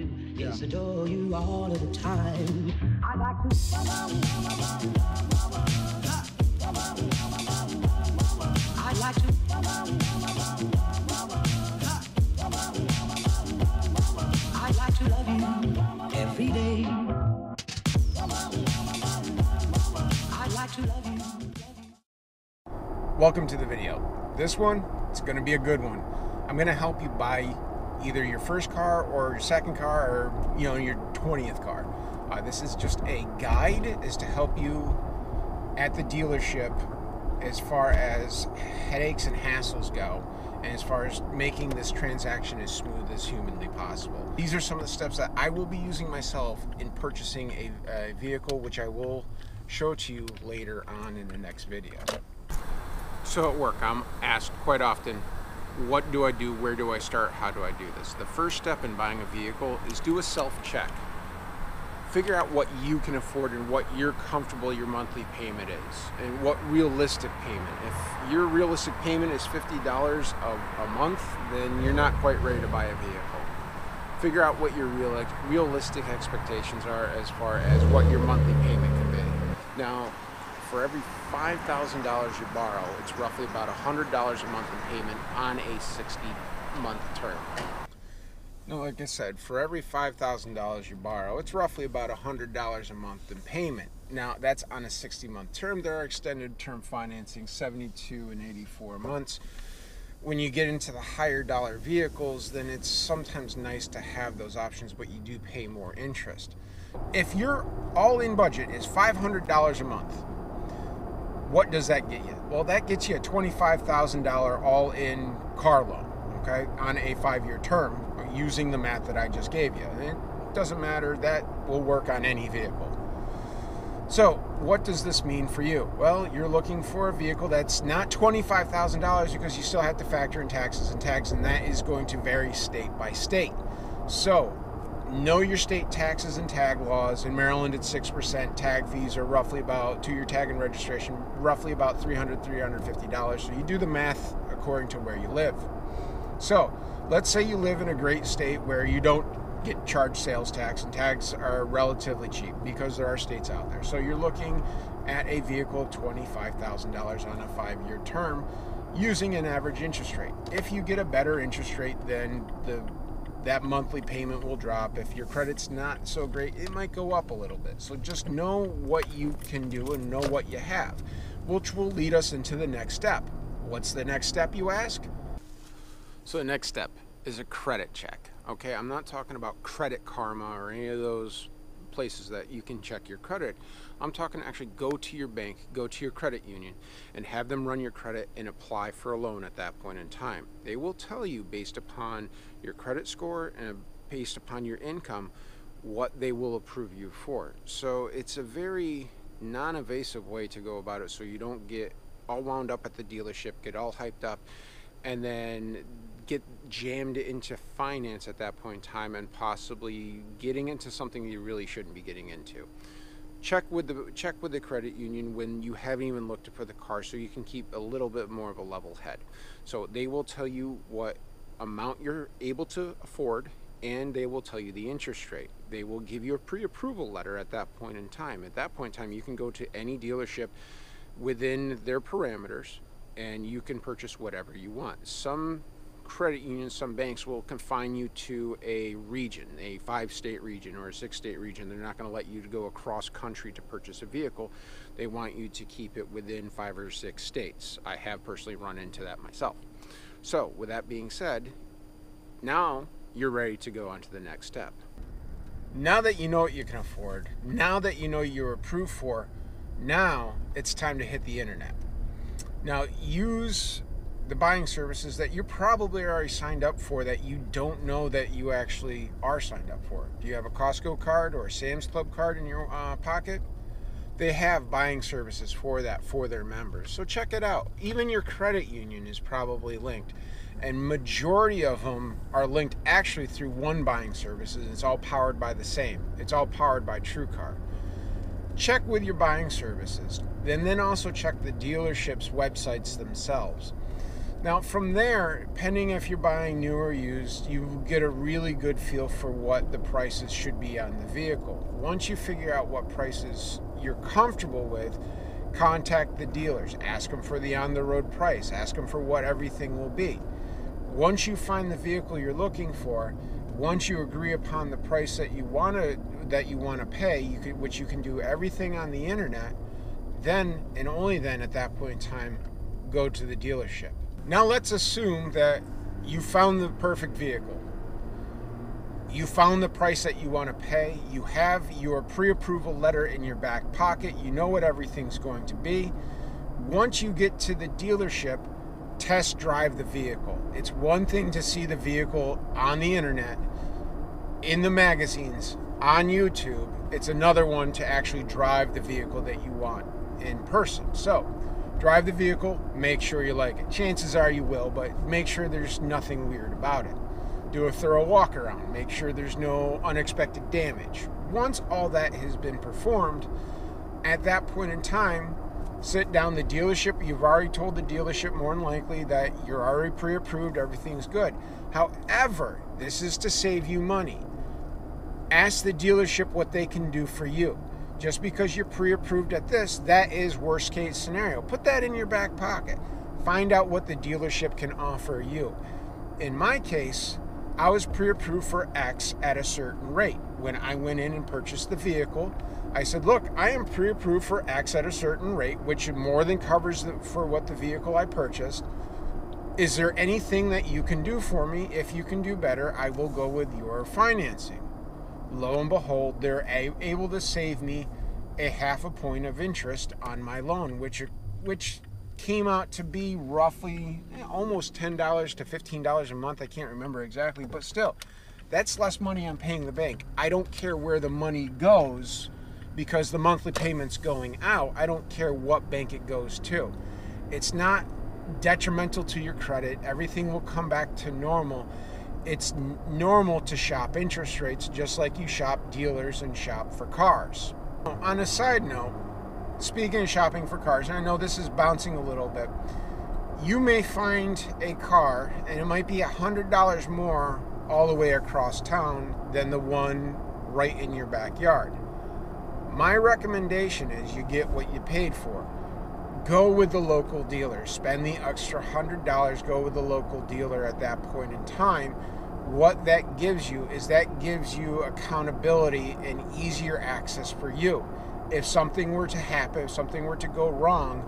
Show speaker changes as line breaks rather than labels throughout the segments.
do is adore you all of the time. I like to. I like to. I like to love you every day. I like to love you.
Welcome to the video. This one, it's going to be a good one. I'm going to help you buy either your first car or your second car or your 20th car. This is just a guide as to help you at the dealership as far as headaches and hassles go, and as far as making this transaction as smooth as humanly possible. These are some of the steps that I will be using myself in purchasing a vehicle, which I will show to you later on in the next video. So at work, I'm asked quite often, what do I do? Where do I start? How do I do this? The first step in buying a vehicle is do a self-check. Figure out what you can afford and what you're comfortable your monthly payment is, and what realistic payment. If your realistic payment is $50 a month, then you're not quite ready to buy a vehicle. Figure out what your realistic expectations are as far as what your monthly payment can be. Now, for every $5,000 you borrow, it's roughly about $100 a month in payment on a 60-month term. Now, like I said, for every $5,000 you borrow, it's roughly about $100 a month in payment. Now, that's on a 60-month term. There are extended term financing, 72 and 84 months. When you get into the higher dollar vehicles, then it's sometimes nice to have those options, but you do pay more interest. If your all-in budget is $500 a month, what does that get you? Well, that gets you a $25,000 all-in car loan, okay, on a 5-year term, using the math that I just gave you. And it doesn't matter, that will work on any vehicle. So, what does this mean for you? Well, you're looking for a vehicle that's not $25,000 because you still have to factor in taxes and tags, and that is going to vary state by state. So, know your state taxes and tag laws. In Maryland, it's 6%. Tag fees are roughly about, to your tag and registration, roughly about $300, $350. So you do the math according to where you live. So let's say you live in a great state where you don't get charged sales tax, and tags are relatively cheap because there are states out there. So you're looking at a vehicle of $25,000 on a 5-year term using an average interest rate. If you get a better interest rate, then that monthly payment will drop. If your credit's not so great, it might go up a little bit. So just know what you can do and know what you have, which will lead us into the next step. What's the next step, you ask? So the next step is a credit check. Okay, I'm not talking about Credit Karma or any of those places that you can check your credit. I'm talking actually go to your bank, go to your credit union, and have them run your credit and apply for a loan at that point in time. They will tell you, based upon your credit score and based upon your income, what they will approve you for. So it's a very non-invasive way to go about it, so you don't get all wound up at the dealership, get all hyped up, and then get jammed into finance at that point in time and possibly getting into something you really shouldn't be getting into. Check with the credit union when you haven't even looked for the car, so you can keep a little bit more of a level head. So they will tell you what amount you're able to afford, and they will tell you the interest rate. They will give you a pre-approval letter at that point in time. At that point in time, you can go to any dealership within their parameters and you can purchase whatever you want. Some credit unions, some banks will confine you to a region, a 5-state region or a 6-state region. They're not going to let you go across country to purchase a vehicle. They want you to keep it within 5 or 6 states. I have personally run into that myself. So with that being said, now you're ready to go on to the next step. Now that you know what you can afford, now that you know you're approved for, now it's time to hit the internet. Now use the buying services that you're probably already signed up for that you don't know that you actually are signed up for. Do you have a Costco card or a Sam's Club card in your pocket? They have buying services for that for their members. So check it out. Even your credit union is probably linked. And majority of them are linked actually through one buying service. And it's all powered by the same. It's all powered by TrueCar. Check with your buying services. And then also check the dealership's websites themselves. Now from there, depending if you're buying new or used, you get a really good feel for what the prices should be on the vehicle. Once you figure out what prices you're comfortable with, contact the dealers, ask them for the on-the-road price, ask them for what everything will be. Once you find the vehicle you're looking for, once you agree upon the price that you want to pay, which you can do everything on the internet, then and only then at that point in time, go to the dealership. Now let's assume that you found the perfect vehicle. You found the price that you want to pay. You have your pre-approval letter in your back pocket. You know what everything's going to be. Once you get to the dealership, test drive the vehicle. It's one thing to see the vehicle on the internet, in the magazines, on YouTube. It's another one to actually drive the vehicle that you want in person. So, drive the vehicle, make sure you like it. Chances are you will, but make sure there's nothing weird about it. Do a thorough walk around. Make sure there's no unexpected damage. Once all that has been performed, at that point in time, sit down the dealership. You've already told the dealership more than likely that you're already pre-approved, everything's good. However, this is to save you money. Ask the dealership what they can do for you. Just because you're pre-approved at this, that is worst case scenario. Put that in your back pocket. Find out what the dealership can offer you. In my case, I was pre-approved for X at a certain rate. When I went in and purchased the vehicle, I said, look, I am pre-approved for X at a certain rate, which more than covers for what the vehicle I purchased. Is there anything that you can do for me? If you can do better, I will go with your financing. Lo and behold, they're able to save me a 0.5 point of interest on my loan, which came out to be roughly almost $10 to $15 a month. I can't remember exactly, but still, that's less money I'm paying the bank. I don't care where the money goes because the monthly payment's going out. I don't care what bank it goes to. It's not detrimental to your credit. Everything will come back to normal. It's normal to shop interest rates just like you shop dealers and shop for cars. On a side note, speaking of shopping for cars, and I know this is bouncing a little bit, you may find a car and it might be $100 more all the way across town than the one right in your backyard. My recommendation is you get what you paid for. Go with the local dealer. Spend the extra $100, go with the local dealer at that point in time. What that gives you is that gives you accountability and easier access for you. If something were to happen, if something were to go wrong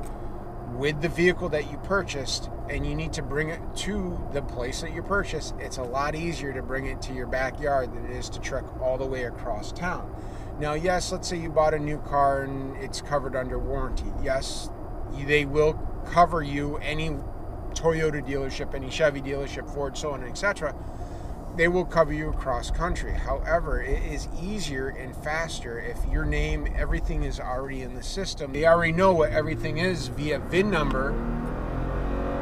with the vehicle that you purchased and you need to bring it to the place that you purchased, it's a lot easier to bring it to your backyard than it is to trek all the way across town. Now, yes, let's say you bought a new car and it's covered under warranty. Yes, they will cover you, any Toyota dealership, any Chevy dealership, Ford, so on, etc. They will cover you across country. However, it is easier and faster if your name, everything is already in the system. They already know what everything is via VIN number,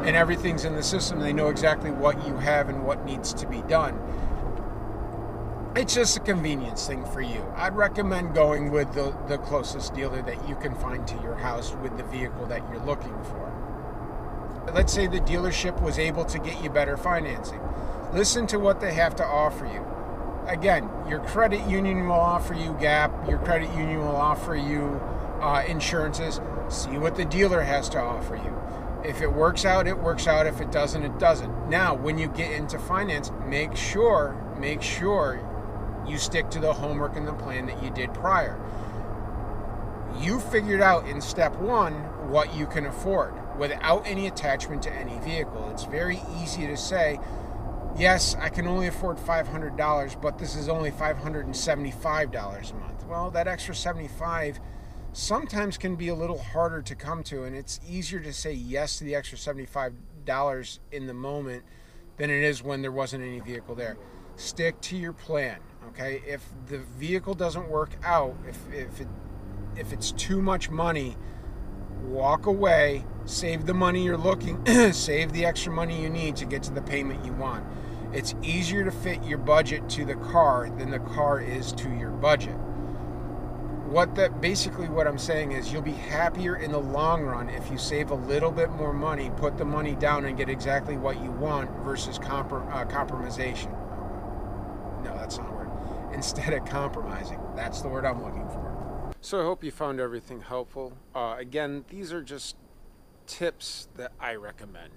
and everything's in the system. They know exactly what you have and what needs to be done. It's just a convenience thing for you. I'd recommend going with the closest dealer that you can find to your house with the vehicle that you're looking for. Let's say the dealership was able to get you better financing. Listen to what they have to offer you. Again, your credit union will offer you GAP. Your credit union will offer you insurances. See what the dealer has to offer you. If it works out, it works out. If it doesn't, it doesn't. Now, when you get into finance, make sure you stick to the homework and the plan that you did prior. You figured out in step 1 what you can afford without any attachment to any vehicle. It's very easy to say, yes, I can only afford $500, but this is only $575 a month. Well, that extra $75 sometimes can be a little harder to come to, and it's easier to say yes to the extra $75 in the moment than it is when there wasn't any vehicle there. Stick to your plan, okay? If the vehicle doesn't work out, if it's too much money, walk away, save the money you're looking, save the extra money you need to get to the payment you want. It's easier to fit your budget to the car than the car is to your budget. basically what I'm saying is you'll be happier in the long run if you save a little bit more money, put the money down, and get exactly what you want versus compromisation. No, that's not a word. Instead of compromising. That's the word I'm looking for. So I hope you found everything helpful. Again, these are just tips that I recommend.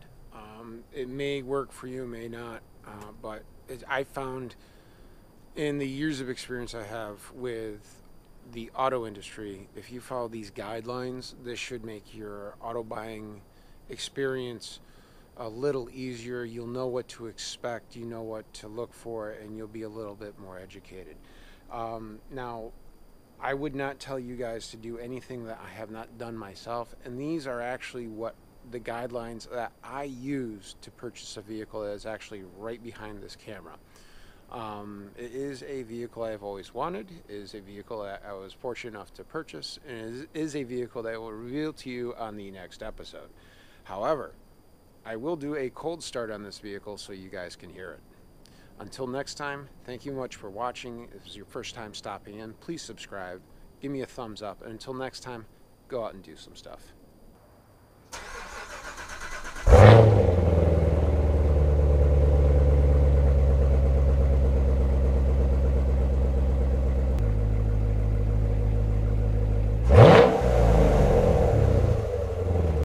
It may work for you, may not, but I found in the years of experience I have with the auto industry, if you follow these guidelines, this should make your auto buying experience a little easier. You'll know what to expect, you know what to look for, and you'll be a little bit more educated. Now, I would not tell you guys to do anything that I have not done myself, and these are actually what the guidelines that I use to purchase a vehicle that is actually right behind this camera. It is a vehicle I've always wanted. It is a vehicle that I was fortunate enough to purchase, and it is a vehicle that I will reveal to you on the next episode. However, I will do a cold start on this vehicle so you guys can hear it. Until next time, thank you much for watching. If this is your first time stopping in, please subscribe, give me a thumbs up, and until next time, go out and do some stuff.